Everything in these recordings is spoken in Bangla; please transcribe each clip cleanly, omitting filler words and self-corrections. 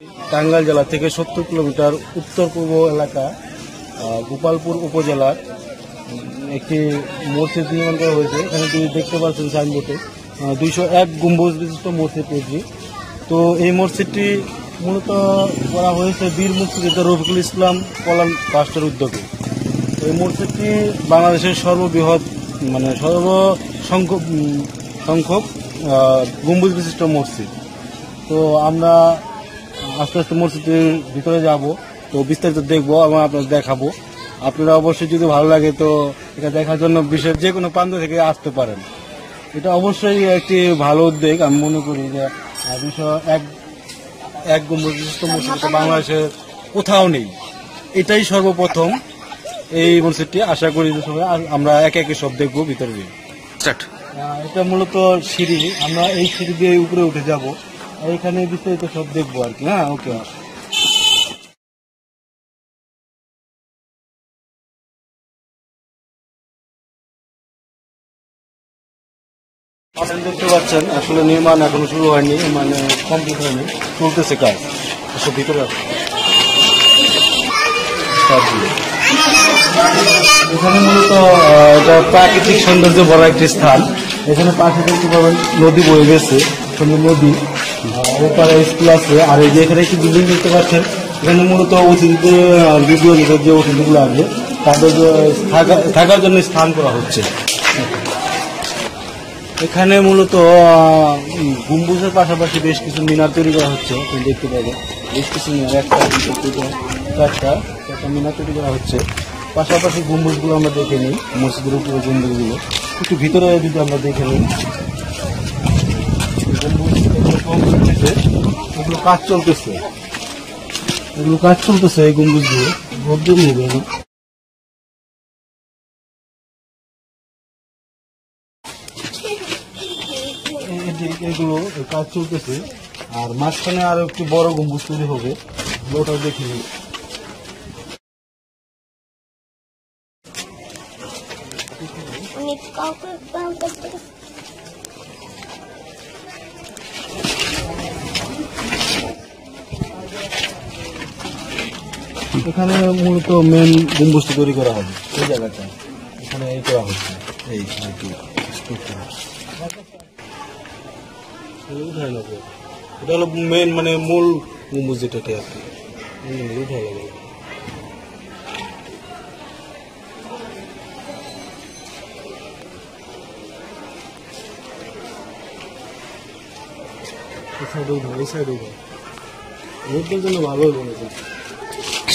টাঙ্গাইল জেলা থেকে 70 কিলোমিটার উত্তর পূর্ব এলাকা গোপালপুর উপজেলার একটি মসজিদ নির্মাণ করা হয়েছে। এখানে তুমি দেখতে পাচ্ছেন সাইনবোর্ডে 201 গম্বুজ বিশিষ্ট মসজিদ এটি। তো এই মসজিদটি মূলত করা হয়েছে বীর মুক্তিযোদ্ধা রফিকুল ইসলাম কল্যাণ ট্রাস্টের উদ্যোগে। এই মসজিদটি বাংলাদেশের সর্ববৃহৎ সংখ্যক গম্বুজ বিশিষ্ট মসজিদ। তো আমরা আস্তে আস্তে মসজিদের ভিতরে যাব, তো বিস্তারিত দেখবো এবং আপনাদের দেখাবো। আপনারা অবশ্যই যদি ভালো লাগে তো এটা দেখার জন্য বিশ্বের যে কোনো প্রান্ত থেকে আসতে পারেন। এটা অবশ্যই একটি ভালো উদ্যোগ। আমি মনে করি যে 201 গম্বুজ বিশিষ্ট মসজিদ বাংলাদেশের কোথাও নেই, এটাই সর্বপ্রথম এই মসজিদটি। আশা করি যে সবাই আমরা একে একে সব দেখবো ভিতরে। এটা মূলত সিঁড়ি, আমরা এই সিঁড়ি দিয়ে উপরে উঠে যাব, এইখানে বিস্তারিত সব দেখবো আর কি। হ্যাঁ, ওকে। আপনারা দেখতে পাচ্ছেন আসলে নির্মাণ এখনো শুরু হয়নি, মানে কমপ্লিট হয়নি, চলতেছে কাজ। সব ভিতরে আছে। এখানে মূলত এটা প্রাকৃতিক সৌন্দর্য বড় একটি স্থান। এখানে পাশে দেখতে পাবেন নদী বয়ে গেছে, সুন্দর নদী, ওপারে স্কুল আছে। আর এই যে এখানে একটি বিল্ডিং দেখতে পাচ্ছেন, এখানে মূলত অতিথিদের ভিডিও যে অতিথিগুলো আছে তাদের থাকার জন্য স্থান করা হচ্ছে। এখানে মূলত গম্বুজের পাশাপাশি বেশ কিছু মিনার তৈরি করা হচ্ছে। আপনি দেখতে পাবেন বেশ কিছু মিনার, একটা মিনার তৈরি করা হচ্ছে। পাশাপাশি গম্বুজগুলো আমরা দেখে নিই, মসজিদের উপরে গম্বুজগুলো একটু ভিতরে যদি আমরা দেখে নিই। এগুলো কাজ চলতেছে, এই গম্বুজগুলো ভদ্রম হবে না। এগুলো কাজ চলতেছে, আর মাঝখানে আরো একটু বড় গম্বুজ তৈরি হবে, ওটাও দেখে নিই। এখানে মূলত মেন গম্বুজটি তৈরি করা হবে, এই জায়গাটা এখানে এই করা হচ্ছে। এটা হলো মেন, মানে মূল গম্বুজ যেটাকে আর কি উঠে লাগবে।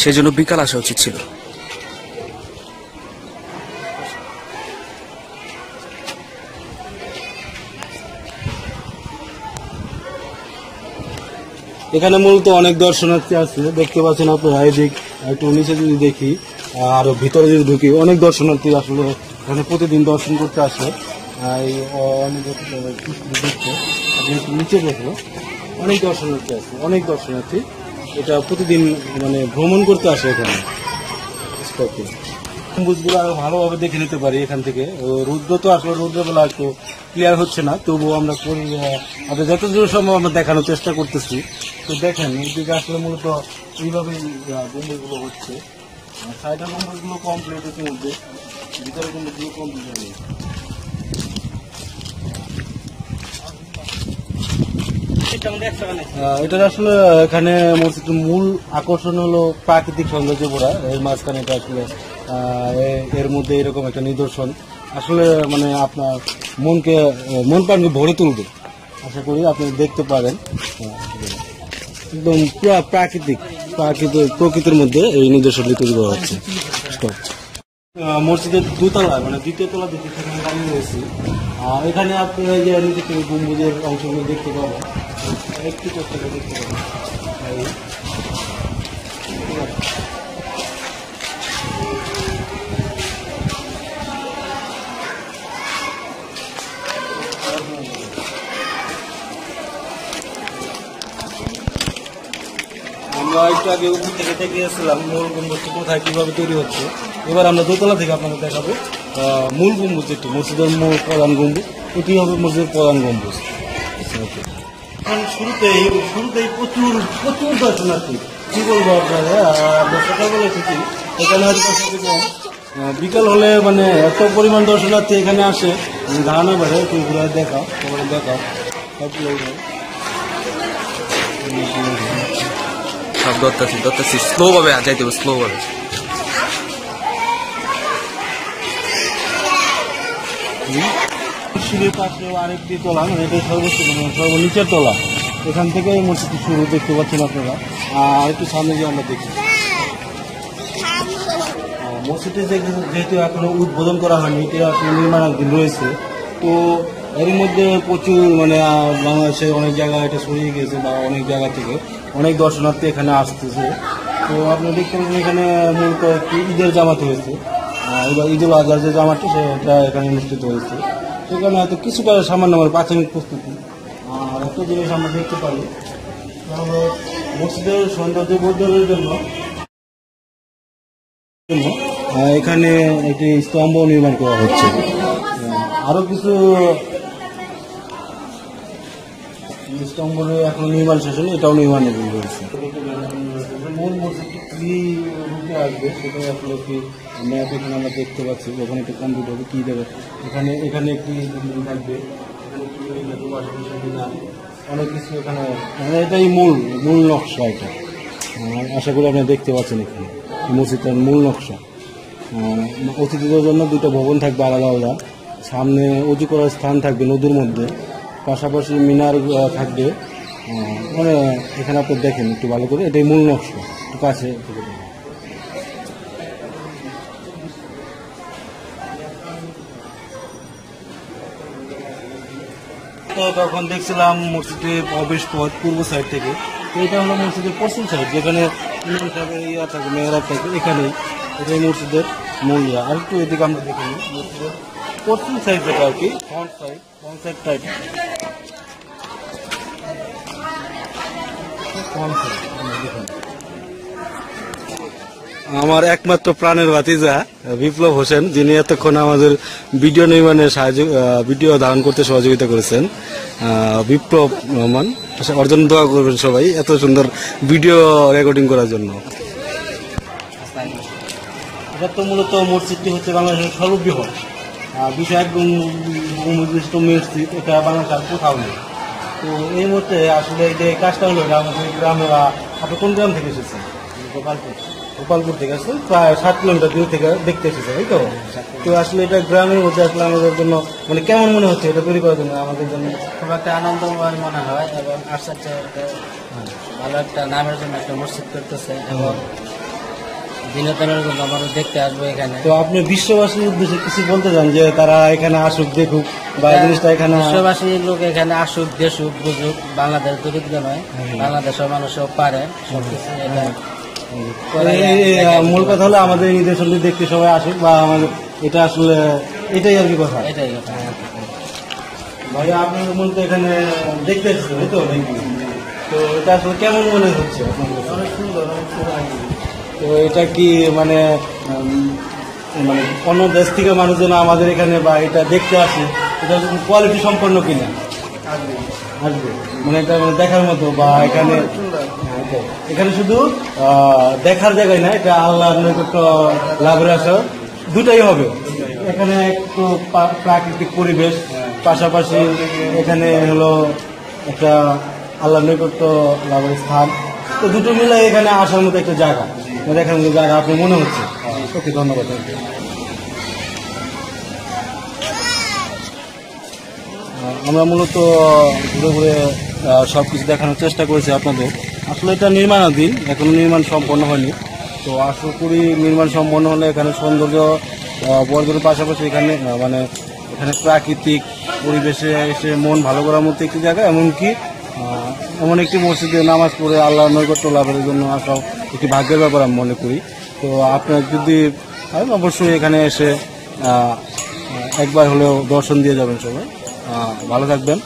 সেজন্য বিকাল আসা উচিত ছিল। এখানে মূলত অনেক দর্শনার্থী আছে, দেখতে পাচ্ছেন আপনারা। এদিক একটু নিচে যদি দেখি, আর ভিতরে যদি ঢুকি, অনেক দর্শনার্থী আসলে এখানে প্রতিদিন দর্শন করতে আসে। নিচে দেখলো অনেক দর্শনার্থী এটা প্রতিদিন মানে ভ্রমণ করতে আসে এখানে। গম্বুজগুলো আরো ভালোভাবে দেখে নিতে পারি এখান থেকে। রৌদ্র তো আসলে রৌদ্রবেলা একটু ক্লিয়ার হচ্ছে না, তবুও আমরা আপনাদের যতদূর সম্ভব আমরা দেখানোর চেষ্টা করতেছি। তো দেখেন এইদিকে আসলে মূলত এইভাবে গম্বুজগুলো হচ্ছে। সাইডের গম্বুজগুলো কমপ্লিট হচ্ছে, মধ্যে ভিতরে গম্বুজগুলো কমপ্লিট হয়নি। এটা আসলে এখানে মসজিদের মূল আকর্ষণ হলো প্রাকৃতিক সৌন্দর্য ভরা। এর মাঝখানে এটা আসলে এর মধ্যে এরকম একটা নিদর্শন আসলে মানে আপনার মন প্রাণকে ভরে তুলবে। আশা করি আপনি দেখতে পারেন, একদম পুরো প্রকৃতির মধ্যে এই নিদর্শনটি তৈরি করা হচ্ছে। মসজিদের দোতলায়, মানে দ্বিতীয় তলা থেকে সেখানে দাঁড়িয়ে রয়েছি। আর এখানে আপনি যে নিচে থেকে গম্বুজের অংশগুলো দেখতে পাবেন, একটু চেষ্টা করে দেখতে পাবেন। আমরা একটু আগে উপর থেকে দেখিয়েছিলাম মূল গম্বুজটি কোথায় কিভাবে তৈরি হচ্ছে। এবার আমরা দোতলা থেকে আপনাদের দেখাবো মূল গম্বুজ, যেটি মসজিদের মূল প্রধান গম্বুজ, এটি হবে মসজিদের প্রধান গম্বুজ। এখন শুরুতেই প্রচুর প্রচুর দর্শনার্থী, কি বলবো আপনারা, সকালবেলা থেকে এখানে হয়তো কম, বিকাল হলে মানে এত পরিমাণ দর্শনার্থী এখানে আসে, ধারণা বাড়ে। তুইগুলো দেখাও, তোমার দেখাও সব ধরতেছি স্লো ভাবে যাইতে হবে, স্লো ভাবে। সিঁড়ির পাশেও আরেকটি তলা, মানে এটা সর্বনিচের তলা, এখান থেকে এই মসজিদটি শুরু, দেখতে পাচ্ছেন আপনারা। আর একটু সামনে গিয়ে আমরা দেখি মসজিদটি যেহেতু এখনো উদ্বোধন করা হয়নি, এটা আসলে নির্মাণাধীন রয়েছে। তো এর মধ্যে প্রচুর মানে বাংলাদেশের অনেক জায়গায় এটা ছড়িয়ে গিয়েছে, বা অনেক জায়গা থেকে অনেক দর্শনার্থী এখানে আসতেছে। তো আপনি দেখতে পাচ্ছেন এখানে মূলত একটি ঈদের জামাত হয়েছে, এবার ঈদুল আজহার যে জামাতটি সেটা এখানে অনুষ্ঠিত হয়েছে। সেখানে হয়তো কিছুটা সামান্য আমার প্রাথমিক প্রস্তুতি। আর একটা জিনিস আমরা দেখতে পারি, মসজিদের সৌন্দর্য বর্ধনের জন্য এখানে একটি স্তম্ভ নির্মাণ করা হচ্ছে। আরো কিছু স্তম্ভ এখন নির্মাণ শেষ হয়নি, এটাও নির্মাণাধীন রয়েছে। মূল মসজিদটি কি রূপে আসবে সেটা আসলে কি ম্যাপ এখানে আমরা দেখতে পাচ্ছি। ওখানে একটু কম্পিউটার কি দেবে, এখানে একটি বিল্ডিং থাকবে, অনেক কিছু এখানে, মানে এটাই মূল নকশা। এটা আশা করি আপনি দেখতে পাচ্ছেন এখানে মসজিদটার মূল নকশা। অতিথিদের জন্য দুটো ভবন থাকবে আলাদা আলাদা, সামনে উঁচু করার স্থান থাকবে নদীর মধ্যে, পাশাপাশি মিনার থাকবে। মানে এখানে আপনি দেখেন একটু ভালো করে, এটাই মূল নকশা। একটু কাছে তো তখন দেখছিলাম মসজিদের প্রবেশ পথ পূর্ব সাইড থেকে। তো এটা হলো মসজিদের পশ্চিম সাইড, যেখানে ইমাম সাহেবের ইয়া থাকবে, মেহরাব থাকবে, এখানেই এটাই মসজিদের মূল ইয়া। আর একটু এদিকে আমরা দেখে নিই মসজিদের পশ্চিম সাইড যেটা আর কি, ফ্রন্ট সাইডটা এটা। আমার একমাত্র প্রাণের ভাতিজা বিপ্লব হোসেন, যিনি এতক্ষণ আমাদের ভিডিও নির্মাণে ভিডিও ধারণ করতে সহযোগিতা করেছেন, বিপ্লব রহমান। ওর জন্য দোয়া করবেন সবাই, এত সুন্দর ভিডিও রেকর্ডিং করার জন্য। এটা তো মূলত মসজিদটি হচ্ছে বাংলাদেশের সর্ববৃহৎ বিষয়, একদম নির্দিষ্ট মসজিদ, এটা বাংলাদেশ আর কোথাও নেই। তো এই মুহূর্তে আসলে এই যে কাজটা হলো, আমাদের গ্রামে, আপনি কোন গ্রাম থেকে এসেছেন? গোপালপুর থেকে আসছেন, প্রায় 7 কিলোমিটার দূর থেকে দেখতে এসেছে, তাই তো? তো আসলে এটা গ্রামের মধ্যে আসলে আমাদের জন্য মানে কেমন মনে হচ্ছে এটা তৈরি করার জন্য? আমাদের জন্য খুব একটা আনন্দময় মনে হয়, এবং আশ্চর্য ভালো একটা নামের জন্য একটা মসজিদ করতেছে, এবং বিনোদনের জন্য আমরা দেখতে আসবো এখানে। তো আপনি বিশ্ববাসীর উদ্দেশ্যে কিছু বলতে চান, যে তারা এখানে আসুক, দেখুক, বা জিনিসটা এখানে বিশ্ববাসীর লোক এখানে আসুক, দেখুক, বুঝুক। বাংলাদেশ দরিদ্র নয়, বাংলাদেশের মানুষও পারে সবকিছু। এটা মূল কথা হলো আমাদের নিদর্শনটি দেখতে সবাই আসুক, বা আমাদের এটা আসলে এটাই আর কি কথা। এটাই কথা। ভাইয়া আপনার মূলত এখানে দেখতে এসেছেন, তাই তো নাকি? তো এটা আসলে কেমন মনে হচ্ছে? অনেক সুন্দর, অনেক সুন্দর। তো এটা কি মানে মানে অন্য দেশ থেকে মানুষজন আমাদের এখানে বা এটা দেখতে আসে, এটা কোয়ালিটি সম্পন্ন কিনা? আসবে মানে এটা মানে দেখার মতো, বা এখানে শুধু দেখার জায়গায় না, এটা আল্লাহর নৈকট্য লাভের আশা দুটাই হবে। এখানে একটু প্রাকৃতিক পরিবেশ, পাশাপাশি এখানে হলো একটা আল্লাহর নৈকট্য লাভের স্থান। তো দুটো মিলে এখানে আসার মতো একটা জায়গা, দেখার মতো জায়গা আপনি মনে হচ্ছে। ওকে, ধন্যবাদ। আমরা মূলত ঘুরে ঘুরে সব কিছু দেখানোর চেষ্টা করেছি আপনাদের। আসলে এটা নির্মাণাধীন, এখনো নির্মাণ সম্পন্ন হয়নি। তো আশা করি নির্মাণ সম্পন্ন হলে এখানে সৌন্দর্য বর্ধনের পাশাপাশি এখানে মানে এখানে প্রাকৃতিক পরিবেশে এসে মন ভালো করার মতো একটি জায়গা, এমনকি এমন একটি মসজিদে নামাজ পড়ে আল্লাহর নৈকট্য লাভের জন্য আসাও একটি ভাগ্যের ব্যাপার আমি মনে করি। তো আপনার যদি অবশ্যই এখানে এসে একবার হলেও দর্শন দিয়ে যাবেন সবাই। ভালো থাকবেন।